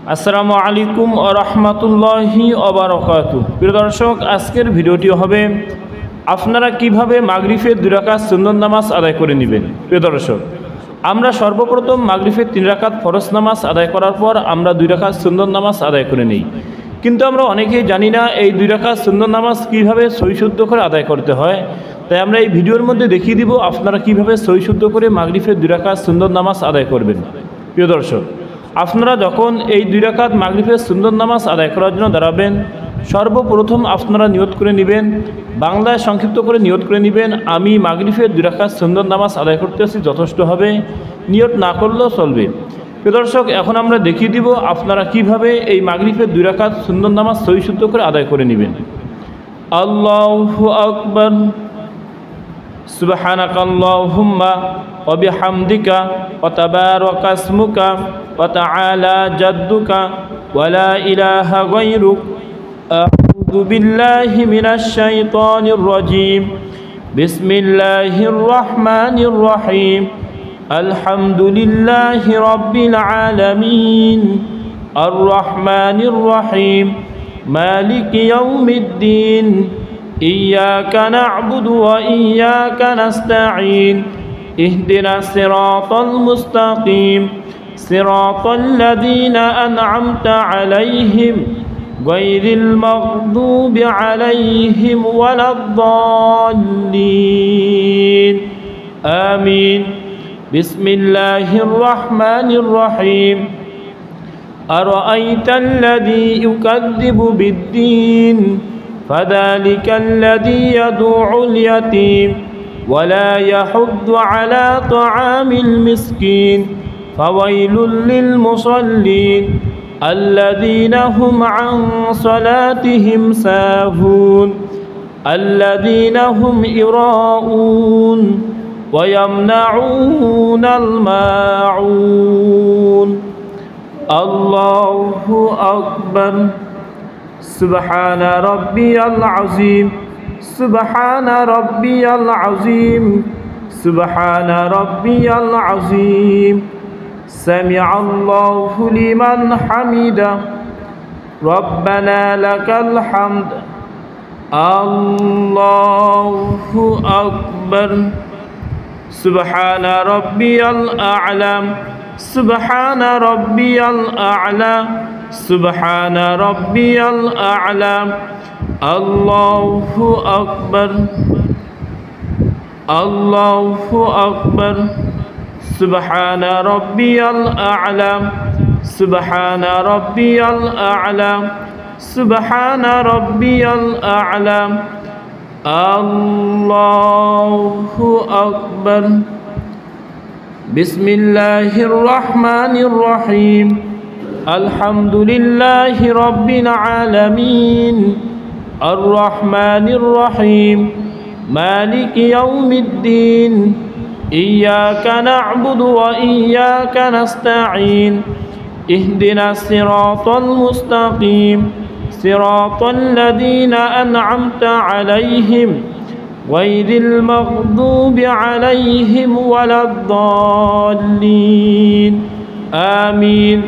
আসসালামু আলাইকুম ওয়া রাহমাতুল্লাহি ওয়া বারাকাতুহু। প্রিয় দর্শক, আজকের ভিডিওটি হবে আপনারা কিভাবে মাগরিবের 2 রাকাত সুন্নত নামাজ আদায় করে নেবেন। প্রিয় দর্শক, আমরা সর্বপ্রথম মাগরিবের 3 রাকাত ফরজ নামাজ আদায় করার পর আমরা 2 রাকাত সুন্নত নামাজ আদায় করে নিই, কিন্তু আমরা অনেকেই জানি না এই 2 রাকাত সুন্নত নামাজ কীভাবে সহিশুদ্ধ করে আদায় করতে হয়। তাই আমরা এই ভিডিওর মধ্যে দেখিয়ে দিব আপনারা কিভাবে সহিশুদ্ধ করে মাগরিবের 2 রাকাত সুন্নত নামাজ আদায় করবেন। প্রিয় দর্শক, আপনারা যখন এই 2 রাকাত মাগরিবের সুন্নত নামাজ আদায় করার জন্য দাঁড়াবেন, সর্বপ্রথম আপনারা নিয়ত করে নেবেন, বাংলায় সংক্ষিপ্ত করে নিয়ত করে নেবেন, আমি মাগরিবের 2 রাকাত সুন্নত নামাজ আদায় করতেছি, যথেষ্ট হবে, নিয়ত না করলেও চলবে। প্রিয় দর্শক, এখন আমরা দেখিয়ে দিব আপনারা কিভাবে এই মাগরিবের 2 রাকাত সুন্নত নামাজ সহিশুদ্ধ করে আদায় করে নেবেন। আল্লাহু আকবার। সুবহানাকাল্লাহুম্মা ওয়া বিহামদিকা ওয়া তাবারাকা ইসমুকা ওয়া তাআলা জাদ্দুকা ওয়া লা ইলাহা গায়রুক। আউযু বিল্লাহি মিনাশ শাইতানির রাজীম। বিসমিল্লাহির রাহমানির রাহিম। আলহামদুলিল্লাহি রাব্বিল আলামিন। আর রাহমানির রাহিম। মালিকি ইয়াউমিদ্দিন। إياك نعبد وإياك نستعين. اهدنا الصراط المستقيم صراط الذين أنعمت عليهم غير المغضوب عليهم ولا الضالين. آمين. بسم الله الرحمن الرحيم. أرأيت الذي يكذب بالدين فذلك الذي يدعو اليتيم ولا يحض على طعام المسكين. فويل للمصلين الذين هم عن صلاتهم ساهون الذين هم يراءون ويمنعون الماعون. الله أكبر. سبحان ربي العظيم. سبحان ربي العظيم. سبحان ربي العظيم. سمع الله لمن حمده. ربنا لك الحمد. الله أكبر. سبحان ربي الأعلى. سبحان ربي الأعلى. سبحان ربي الأعلى. الله أكبر. الله أكبر. سبحان ربي الأعلى. سبحان ربي الأعلى. سبحان ربي الأعلى. الله أكبر. بسم الله الرحمن الرحيم. الحمد لله رب العالمين. الرحمن الرحيم. مالك يوم الدين. إياك نعبد وإياك نستعين. اهدنا الصراط المستقيم صراط الذين أنعمت عليهم غير المغضوب عليهم ولا الضالين. آمين.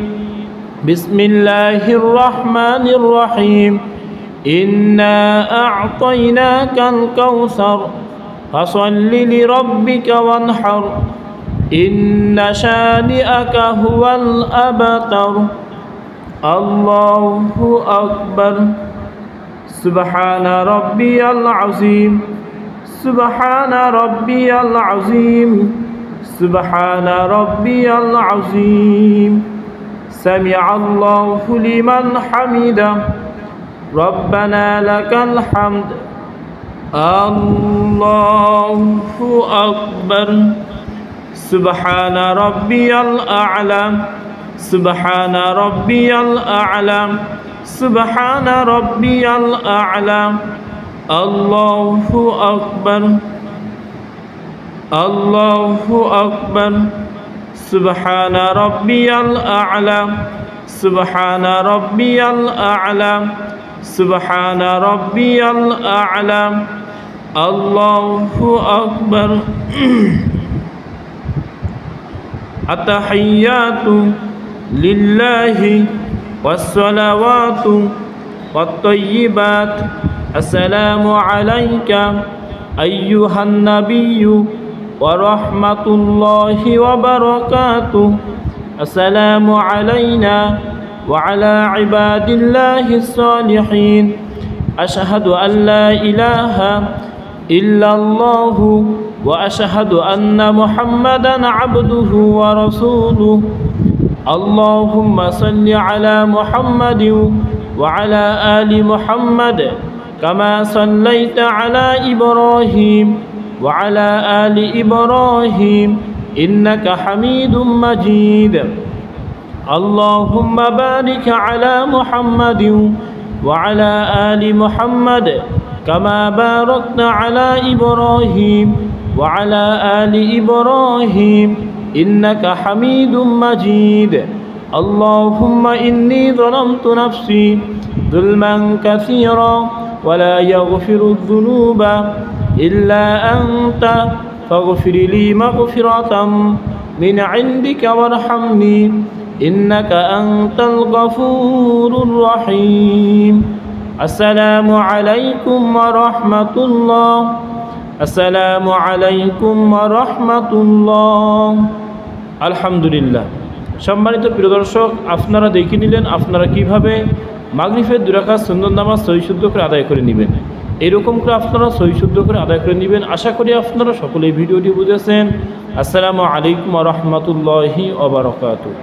بسم الله الرحمن الرحيم. إنا أعطيناك الكوثر فصل لربك وانحر. إن شانئك هو الأبتر. الله أكبر. سبحان ربي العظيم. سبحان ربي العظيم. سبحان ربي العظيم. سمع الله لمن حمده. ربنا لك الحمد. الله أكبر. سبحان ربي الأعلى. سبحان ربي الأعلى. سبحان ربي الأعلى. الله أكبر. الله أكبر. سبحان ربي الأعلى. سبحان ربي الأعلى. سبحان ربي الأعلى. الله أكبر. التحيات لله والصلوات والطيبات. السلام عليك أيها النبي ورحمة الله وبركاته. السلام علينا وعلى عباد الله الصالحين. أشهد أن لا إله إلا الله وأشهد أن محمدا عبده ورسوله. اللهم صل على محمد وعلى آل محمد كما صليت على إبراهيم وعلى آل إبراهيم إنك حميد مجيد. اللهم بارك على محمد وعلى آل محمد كما باركت على إبراهيم وعلى آل إبراهيم إنك حميد مجيد. اللهم إني ظلمت نفسي ظلما كثيرا ولا يغفر الذنوب إلا أنت فاغفر لي مغفرة من عندك وارحمني إنك أنت الغفور الرحيم. السلام عليكم ورحمة الله. السلام عليكم ورحمة الله. আলহামদুলিল্লাহ। সম্মানিত প্রিয় দর্শক, আপনারা দেখে নিলেন আপনারা কিভাবে মাগরিবের 2 রাকাত সুন্নত নামাজ সহি শুদ্ধ করে আদায় করে নেবেন। এরকম করে আপনারা সহি শুদ্ধ করে আদায় করে নেবেন। আশা করি আপনারা সকলেই ভিডিওটি বুঝেছেন। আসসালামু আলাইকুম ওয়া রাহমাতুল্লাহি ওয়া বারাকাতুহু।